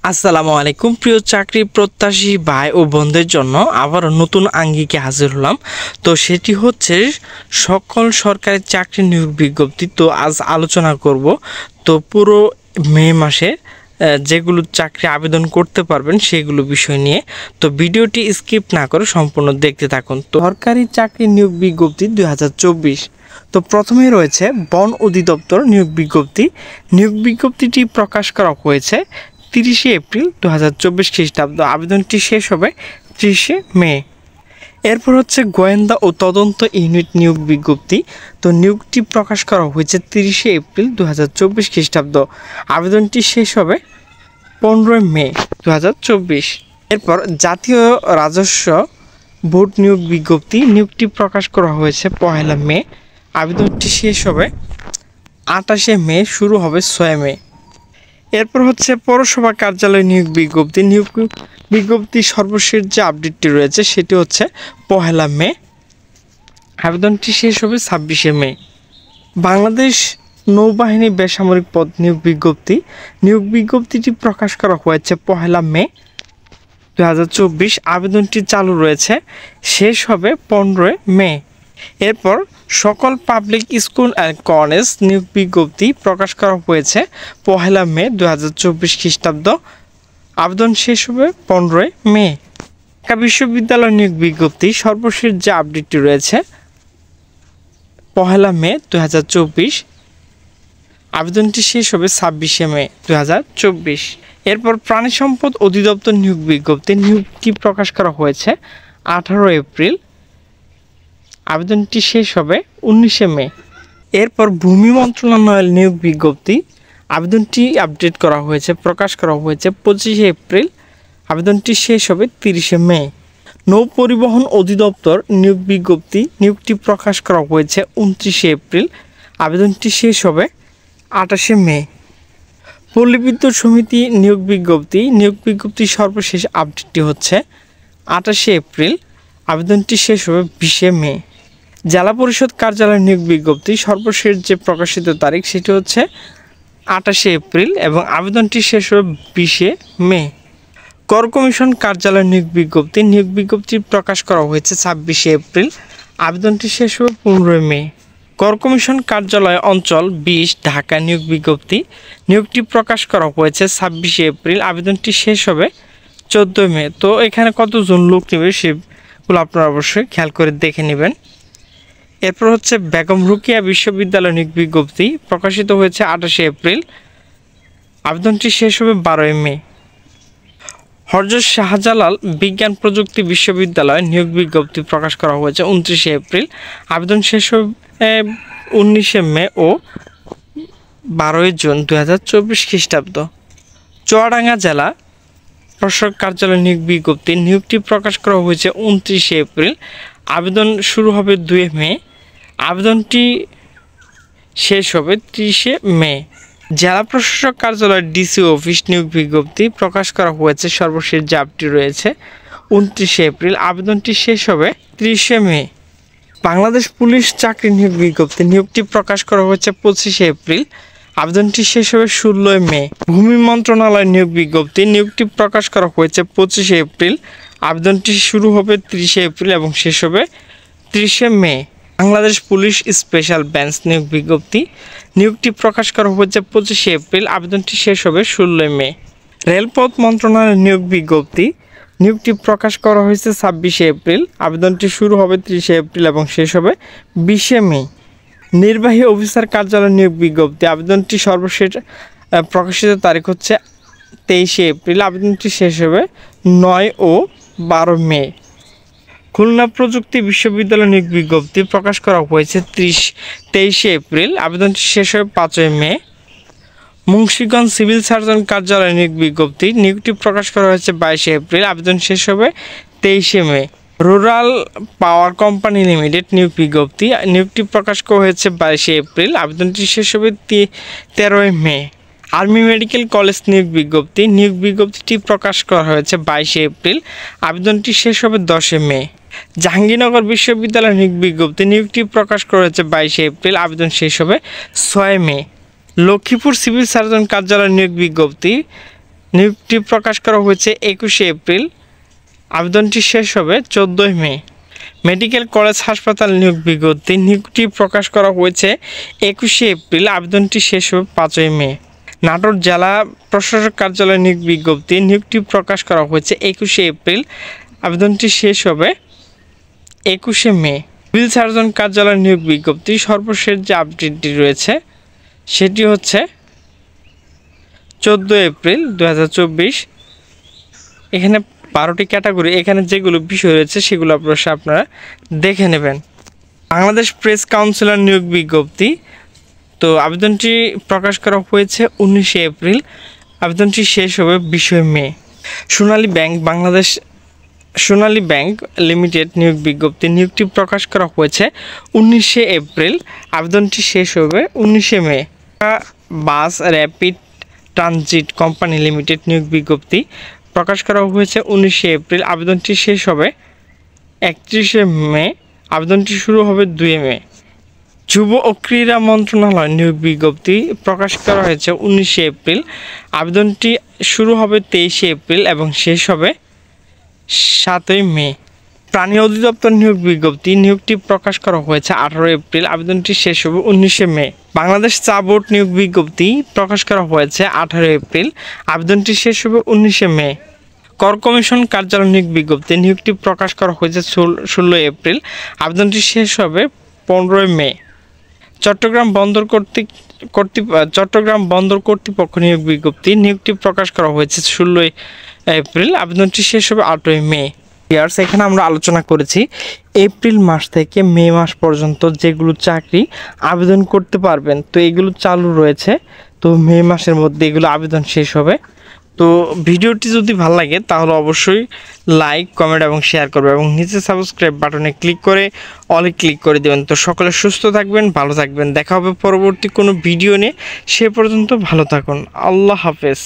আসসালামু আলাইকুম প্রিয় চাকরি প্রত্যাশী ভাই ও বোনদের জন্য আবার নতুন আঙ্গিকে হাজির হলাম। তো সেটি হচ্ছে সকল সরকারি চাকরি নিয়োগ বিজ্ঞপ্তি। তো আজ আলোচনা করব তো পুরো মে মাসে যেগুলো চাকরি আবেদন করতে পারবেন সেগুলো বিষয় নিয়ে। তো ভিডিওটি স্কিপ না করে সম্পূর্ণ দেখতে থাকুন। তো সরকারি চাকরি নিয়োগ বিজ্ঞপ্তি 2024। তো প্রথমে রয়েছে বন অধিদপ্তর নিয়োগ বিজ্ঞপ্তি। নিয়োগ বিজ্ঞপ্তিটি প্রকাশ করা হয়েছে 30 এপ্রিল 2024 খ্রিস্টাব্দ। আবেদনটি শেষ হবে 30 মে। এরপর হচ্ছে গোয়েন্দা ও তদন্ত ইউনিট নিয়োগ বিজ্ঞপ্তি। তো নিয়োগটি প্রকাশ করা হয়েছে 30 এপ্রিল 2024 খ্রিস্টাব্দ। আবেদনটি শেষ হবে 15 মে 2024। এরপর জাতীয় রাজস্ব বোর্ড নিয়োগ বিজ্ঞপ্তি। নিয়োগটি প্রকাশ করা হয়েছে 1 মে। আবেদনটি শেষ হবে 28 মে, শুরু হবে 6 মে। এরপর হচ্ছে পৌরসভা কার্যালয় নিয়োগ বিজ্ঞপ্তি। নিয়োগ বিজ্ঞপ্তি সর্বশেষ যে আপডেটটি রয়েছে সেটি হচ্ছে 1 মে। আবেদনটি শেষ হবে 26 মে। বাংলাদেশ নৌবাহিনী বেসামরিক পদ নিয়োগ বিজ্ঞপ্তি। নিয়োগ বিজ্ঞপ্তিটি প্রকাশ করা হয়েছে 1 মে 2024। আবেদনটি চালু রয়েছে, শেষ হবে 15 মে। এরপর সকল পাবলিক স্কুল অ্যান্ড কলেজ নিয়োগ বিজ্ঞপ্তি প্রকাশ করা হয়েছে 1 মে 2024 খ্রিস্টাব্দ। আবেদন শেষ হবে 15 মে। ঢাকা বিশ্ববিদ্যালয় নিয়োগ বিজ্ঞপ্তি সর্বশেষ যে আপডেটটি রয়েছে 1 মে 2024। আবেদনটি শেষ হবে 26 মে 2024। এরপর প্রাণী সম্পদ অধিদপ্তর নিয়োগ বিজ্ঞপ্তি। নিয়োগটি প্রকাশ করা হয়েছে 18 এপ্রিল। আবেদনটি শেষ হবে 19 মে। এরপর ভূমি মন্ত্রণালয়ের নিয়োগ বিজ্ঞপ্তি। আবেদনটি আপডেট করা হয়েছে, প্রকাশ করা হয়েছে 25 এপ্রিল। আবেদনটি শেষ হবে 30 মে। নৌ পরিবহন অধিদপ্তর নিয়োগ বিজ্ঞপ্তি। নিয়োগটি প্রকাশ করা হয়েছে 29 এপ্রিল। আবেদনটি শেষ হবে 28 মে। পল্লী বিদ্যুৎ সমিতি নিয়োগ বিজ্ঞপ্তি। নিয়োগ বিজ্ঞপ্তি সর্বশেষ আপডেটটি হচ্ছে 28 এপ্রিল। আবেদনটি শেষ হবে 20 মে। জেলা পরিষদ কার্যালয় নিয়োগ বিজ্ঞপ্তি সর্বশেষ যে প্রকাশিত তারিখ সেটি হচ্ছে 28 এপ্রিল এবং আবেদনটি শেষ হবে 20 মে। কর কমিশন কার্যালয় নিয়োগ বিজ্ঞপ্তি। নিয়োগ বিজ্ঞপ্তি প্রকাশ করা হয়েছে 26 এপ্রিল। আবেদনটি শেষ হবে 15 মে। কর কমিশন কার্যালয় অঞ্চল 20 ঢাকা নিয়োগ বিজ্ঞপ্তি। নিয়োগটি প্রকাশ করা হয়েছে 26 এপ্রিল। আবেদনটি শেষ হবে 14 মে। তো এখানে কতজন লোক নেবে সেগুলো আপনারা অবশ্যই খেয়াল করে দেখে নেবেন। এরপর হচ্ছে বেগম রোকেয়া বিশ্ববিদ্যালয় নিয়োগ বিজ্ঞপ্তি প্রকাশিত হয়েছে 28 এপ্রিল। আবেদনটি শেষ হবে 12 মে। হযরত শাহজালাল বিজ্ঞান প্রযুক্তি বিশ্ববিদ্যালয় নিয়োগ বিজ্ঞপ্তি প্রকাশ করা হয়েছে 29 এপ্রিল। আবেদন শেষ হবে 19 মে ও 12 জুন 2024 খ্রিস্টাব্দ। চুয়াডাঙ্গা জেলা প্রশাসক কার্যালয় নিয়োগ বিজ্ঞপ্তি। নিয়োগটি প্রকাশ করা হয়েছে 29 এপ্রিল। আবেদন শুরু হবে 2 মে। আবেদনটি শেষ হবে 30 মে। জেলা প্রশাসক কার্যালয় ডিসি অফিস নিয়োগ বিজ্ঞপ্তি প্রকাশ করা হয়েছে সর্বশেষ যে আপডেটটি রয়েছে 29 এপ্রিল। আবেদনটি শেষ হবে 30 মে। বাংলাদেশ পুলিশ চাকরি নিয়োগ বিজ্ঞপ্তি। নিয়োগটি প্রকাশ করা হয়েছে 25 এপ্রিল। আবেদনটি শেষ হবে 16 মে। ভূমি মন্ত্রণালয় নিয়োগ বিজ্ঞপ্তি। নিয়োগটি প্রকাশ করা হয়েছে 25 এপ্রিল। আবেদনটি শুরু হবে 30 এপ্রিল এবং শেষ হবে 30 মে। বাংলাদেশ পুলিশ স্পেশাল ব্রাঞ্চ নিয়োগ বিজ্ঞপ্তি। নিয়োগটি প্রকাশ করা হয়েছে 25 এপ্রিল। আবেদনটি শেষ হবে 16 মে। রেলপথ মন্ত্রণালয় নিয়োগ বিজ্ঞপ্তি। নিয়োগটি প্রকাশ করা হয়েছে 26 এপ্রিল। আবেদনটি শুরু হবে 30 এপ্রিল এবং শেষ হবে 20 মে। নির্বাহী অফিসার কার্যালয় নিয়োগ বিজ্ঞপ্তি। আবেদনটি সর্বশেষ প্রকাশিত তারিখ হচ্ছে 23 এপ্রিল। আবেদনটি শেষ হবে 9 ও 12 মে। খুলনা প্রযুক্তি বিশ্ববিদ্যালয় নিয়োগ বিজ্ঞপ্তি প্রকাশ করা হয়েছে 23 এপ্রিল। আবেদনটি শেষ হবে 5 মে। মুন্সিগঞ্জ সিভিল সার্জন কার্যালয় নিয়োগ বিজ্ঞপ্তি। নিয়োগটি প্রকাশ করা হয়েছে 22 এপ্রিল। আবেদন শেষ হবে 23 মে। রুরাল পাওয়ার কোম্পানি লিমিটেড নিয়োগ বিজ্ঞপ্তি। নিয়োগটি প্রকাশ করা হয়েছে 22 এপ্রিল। আবেদনটি শেষ হবে 13 মে। আর্মি মেডিকেল কলেজ নিয়োগ বিজ্ঞপ্তি। নিয়োগ বিজ্ঞপ্তিটি প্রকাশ করা হয়েছে 22 এপ্রিল। আবেদনটি শেষ হবে 10 মে। জাহাঙ্গীরনগর বিশ্ববিদ্যালয় নিয়োগ বিজ্ঞপ্তি। নিয়োগটি প্রকাশ করা হয়েছে 22 এপ্রিল। আবেদন শেষ হবে 6 মে। লক্ষ্মীপুর সিভিল সার্জন কার্যালয় নিয়োগ বিজ্ঞপ্তি। নিয়োগটি প্রকাশ করা হয়েছে 21শে এপ্রিল, আবেদনটি শেষ হবে 14ই মে। মেডিকেল কলেজ হাসপাতাল নিয়োগ বিজ্ঞপ্তি, নিয়োগটি প্রকাশ করা হয়েছে 21শে এপ্রিল, আবেদনটি শেষ হবে 5ই মে। নাটোর জেলা প্রশাসক কার্যালয় নিয়োগ বিজ্ঞপ্তি, নিয়োগটি প্রকাশ করা হয়েছে 21শে এপ্রিল, আবেদনটি শেষ হবে 21শে মে। সিভিল সার্জন কার্যালয় নিয়োগ বিজ্ঞপ্তি, সর্বশেষ যে আপডেটটি রয়েছে সেটি হচ্ছে 14 এপ্রিল 2024। এখানে 12টি ক্যাটাগরি, এখানে যেগুলো বিষয় রয়েছে সেগুলো আপনারা দেখে নেবেন। বাংলাদেশ প্রেস কাউন্সিলর নিয়োগ বিজ্ঞপ্তি, তো আবেদনটি প্রকাশ করা হয়েছে 19শে এপ্রিল, আবেদনটি শেষ হবে 20 মে। সোনালী ব্যাংক লিমিটেড নিয়োগ বিজ্ঞপ্তি, নিয়োগটি প্রকাশ করা হয়েছে 19শে এপ্রিল, আবেদনটি শেষ হবে 19শে May. Bus rapid transit company limited নিয়োগ বিজ্ঞপ্তি প্রকাশ করা হয়েছে 19শে এপ্রিল, আবেদনটি শেষ হবে 31শে মে, আবেদনটি শুরু হবে 2 মে। যুব ও ক্রীড়া মন্ত্রণালয় নিয়োগ বিজ্ঞপ্তি প্রকাশ করা হয়েছে 19শে এপ্রিল, আবেদনটি শুরু হবে 23শে এপ্রিল এবং শেষ হবে 7ই মে। প্রাণী অধিদপ্তর নিয়োগ বিজ্ঞপ্তি, নিয়োগটি প্রকাশ করা হয়েছে 18 এপ্রিল, আবেদনটি শেষ হবে 19শে মে। বাংলাদেশ চা বোর্ড নিয়োগ বিজ্ঞপ্তি প্রকাশ করা হয়েছে 18 এপ্রিল, আবেদনটি শেষ হবে 19শে মে। কর কমিশন কার্যালয় নিয়োগ বিজ্ঞপ্তি, নিয়োগটি প্রকাশ করা হয়েছে 16 এপ্রিল, আবেদনটি শেষ হবে 15 মে। চট্টগ্রাম বন্দর কর্তৃপক্ষ নিয়োগ বিজ্ঞপ্তি, নিয়োগটি প্রকাশ করা হয়েছে 16 এপ্রিল, আবেদনটি শেষ হবে 8 মে। এখানে আমরা আলোচনা করেছি এপ্রিল মাস থেকে মে মাস পর্যন্ত যেগুলো চাকরি আবেদন করতে পারবেন, তো এগুলো চালু রয়েছে, তো মে মাসের মধ্যে এগুলো আবেদন শেষ হবে। তো ভিডিওটি যদি ভালো লাগে তাহলে অবশ্যই লাইক, কমেন্ট এবং শেয়ার করবে এবং নিচে সাবস্ক্রাইব বাটনে ক্লিক করে অলে ক্লিক করে দেবেন। তো সকলে সুস্থ থাকবেন, ভালো থাকবেন, দেখা হবে পরবর্তী কোনো ভিডিও নিয়ে। সে পর্যন্ত ভালো থাকুন, আল্লাহ হাফেজ।